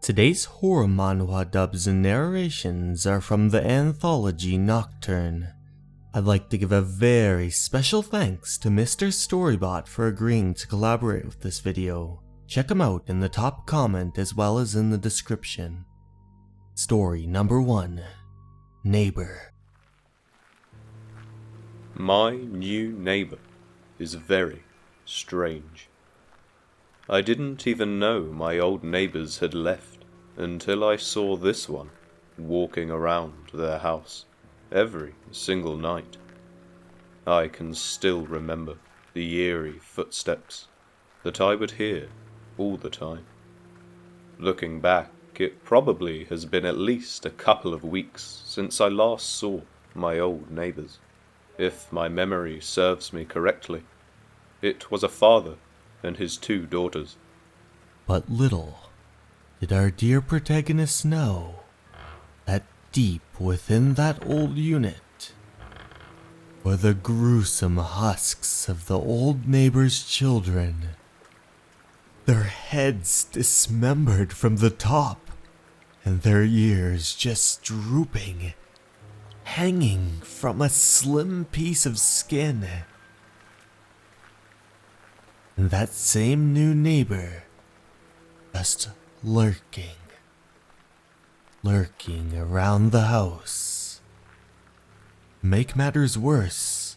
Today's horror manhwa dubs and narrations are from the anthology Noctourne. I'd like to give a very special thanks to Mr. Storybot for agreeing to collaborate with this video. Check him out in the top comment as well as in the description. Story number 1. Neighbour. My new neighbour is very strange. I didn't even know my old neighbours had left until I saw this one walking around their house every single night. I can still remember the eerie footsteps that I would hear all the time. Looking back, it probably has been at least a couple of weeks since I last saw my old neighbours. If my memory serves me correctly, it was a father and his 2 daughters. But little did our dear protagonist know that deep within that old unit were the gruesome husks of the old neighbor's children, their heads dismembered from the top and their ears just drooping, hanging from a slim piece of skin. And that same new neighbor just lurking around the house. Make matters worse,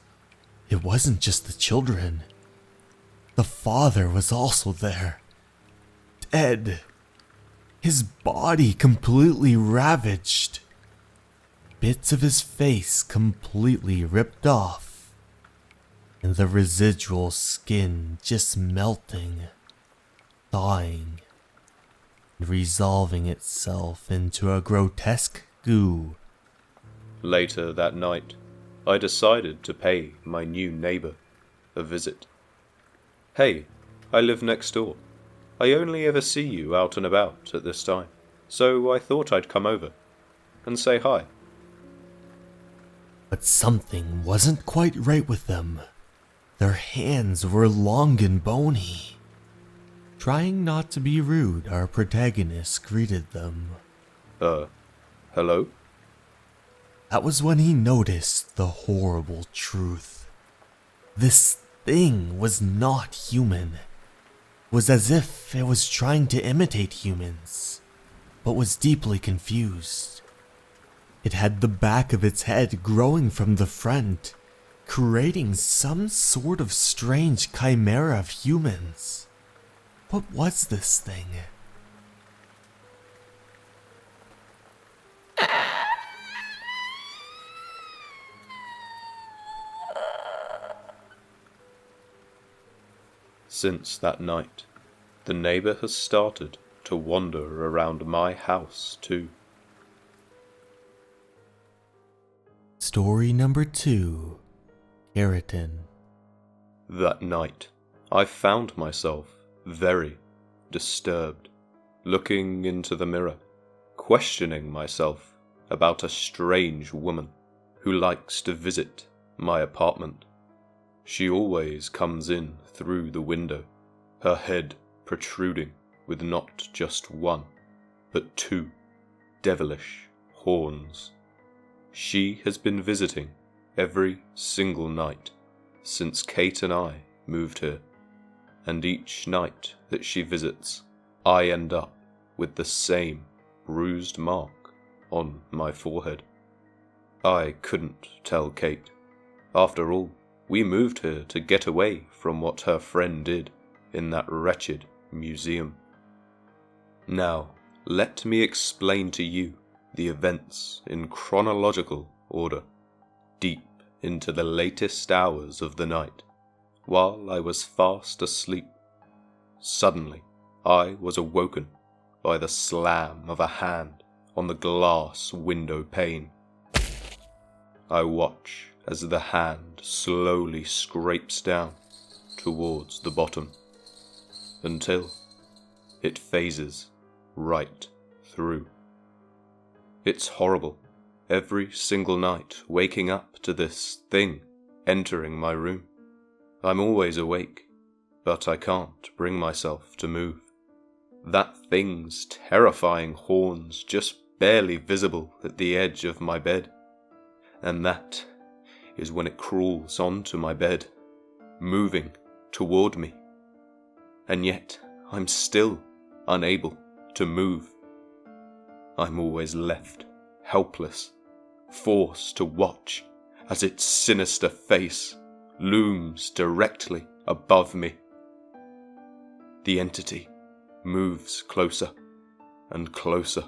it wasn't just the children. The father was also there, dead, his body completely ravaged, bits of his face completely ripped off, and the residual skin just melting, thawing, and resolving itself into a grotesque goo. Later that night, I decided to pay my new neighbour a visit. Hey, I live next door. I only ever see you out and about at this time, so I thought I'd come over and say hi. But something wasn't quite right with them. Their hands were long and bony. Trying not to be rude, our protagonist greeted them. Hello? That was when he noticed the horrible truth. This thing was not human. It was as if it was trying to imitate humans, but was deeply confused. It had the back of its head growing from the front, creating some sort of strange chimera of humans. What was this thing? Since that night, the neighbour has started to wander around my house too. Story number 2. Keratin. That night, I found myself very disturbed, looking into the mirror, questioning myself about a strange woman who likes to visit my apartment. She always comes in through the window, her head protruding with not just 1, but 2 devilish horns. She has been visiting every single night since Kate and I moved here, and each night that she visits, I end up with the same bruised mark on my forehead. I couldn't tell Kate. After all, we moved here to get away from what her friend did in that wretched museum. Now, let me explain to you the events in chronological order, deep into the latest hours of the night, while I was fast asleep. Suddenly, I was awoken by the slam of a hand on the glass window pane. I watch as the hand slowly scrapes down towards the bottom, until it phases right through. It's horrible, every single night waking up to this thing entering my room. I'm always awake, but I can't bring myself to move. that thing's terrifying horns just barely visible at the edge of my bed. And that is when it crawls onto my bed, moving toward me. And yet I'm still unable to move. I'm always left helpless, forced to watch as its sinister face looms directly above me. The entity moves closer and closer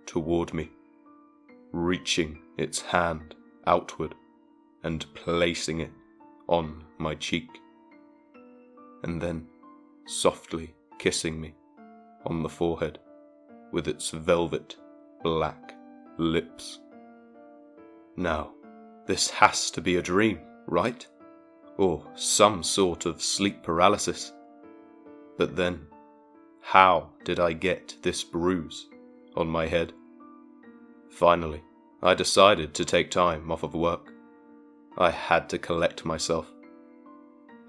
toward me, reaching its hand outward and placing it on my cheek, and then softly kissing me on the forehead with its velvet black lips. Now, this has to be a dream, right? Or some sort of sleep paralysis. But then, how did I get this bruise on my head? Finally, I decided to take time off of work. I had to collect myself.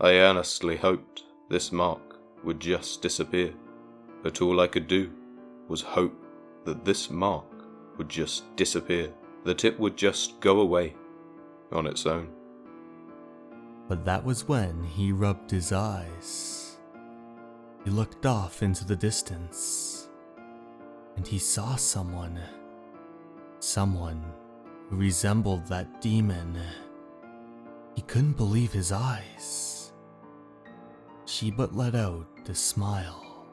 I earnestly hoped this mark would just disappear, but all I could do was hope that this mark would just disappear, that it would just go away on its own. But that was when he rubbed his eyes. He looked off into the distance, and he saw someone who resembled that demon. He couldn't believe his eyes. She but let out a smile.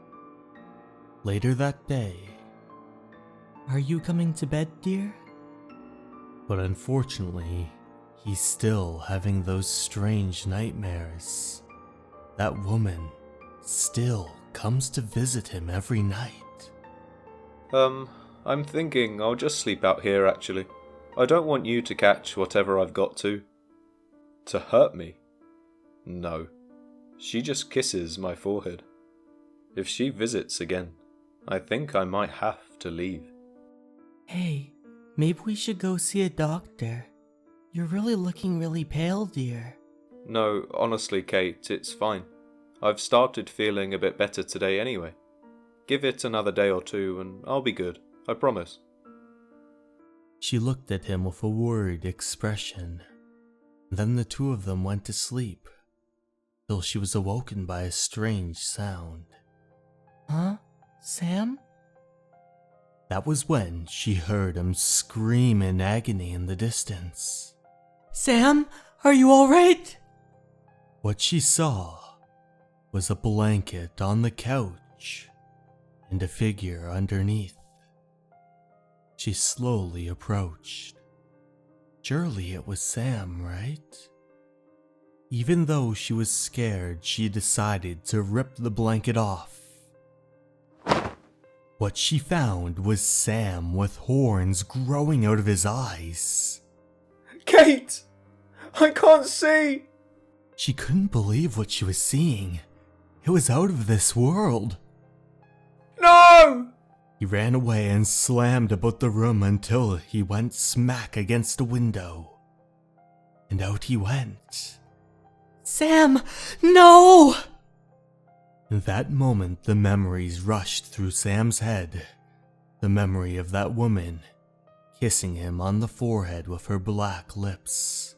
Later that day, "Are you coming to bed, dear?" But unfortunately, he's still having those strange nightmares. That woman still comes to visit him every night. I'm thinking I'll just sleep out here actually. I don't want you to catch whatever I've got to. To hurt me? No. She just kisses my forehead. If she visits again, I think I might have to leave. Hey, maybe we should go see a doctor. You're really looking really pale, dear. No, honestly, Kate, it's fine. I've started feeling a bit better today anyway. Give it another day or two and I'll be good, I promise. She looked at him with a worried expression. Then the two of them went to sleep, till she was awoken by a strange sound. Huh? Sam? That was when she heard him scream in agony in the distance. Sam, are you alright? What she saw was a blanket on the couch and a figure underneath. She slowly approached. Surely it was Sam, right? Even though she was scared, she decided to rip the blanket off. What she found was Sam with horns growing out of his eyes. Kate! I can't see! She couldn't believe what she was seeing. It was out of this world. No! He ran away and slammed about the room until he went smack against a window. And out he went. Sam, no! In that moment, the memories rushed through Sam's head. The memory of that woman kissing him on the forehead with her black lips.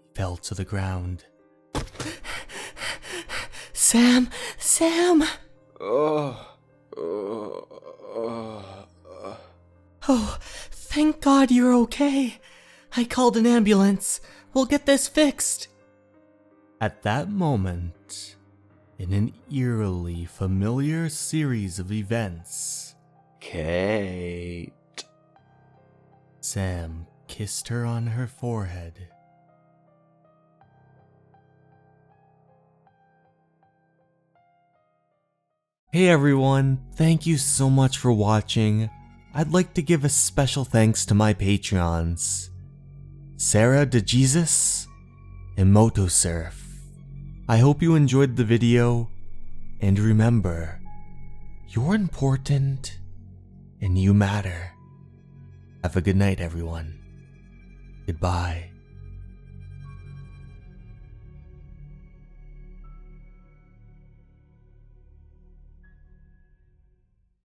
He fell to the ground. Sam! Oh, thank God you're okay. I called an ambulance. We'll get this fixed. At that moment, in an eerily familiar series of events, Kate. Sam kissed her on her forehead. Hey everyone, thank you so much for watching. I'd like to give a special thanks to my Patreons, Sarah DeJesus and Motosurf. I hope you enjoyed the video, and remember, you're important and you matter. Have a good night, everyone. Goodbye.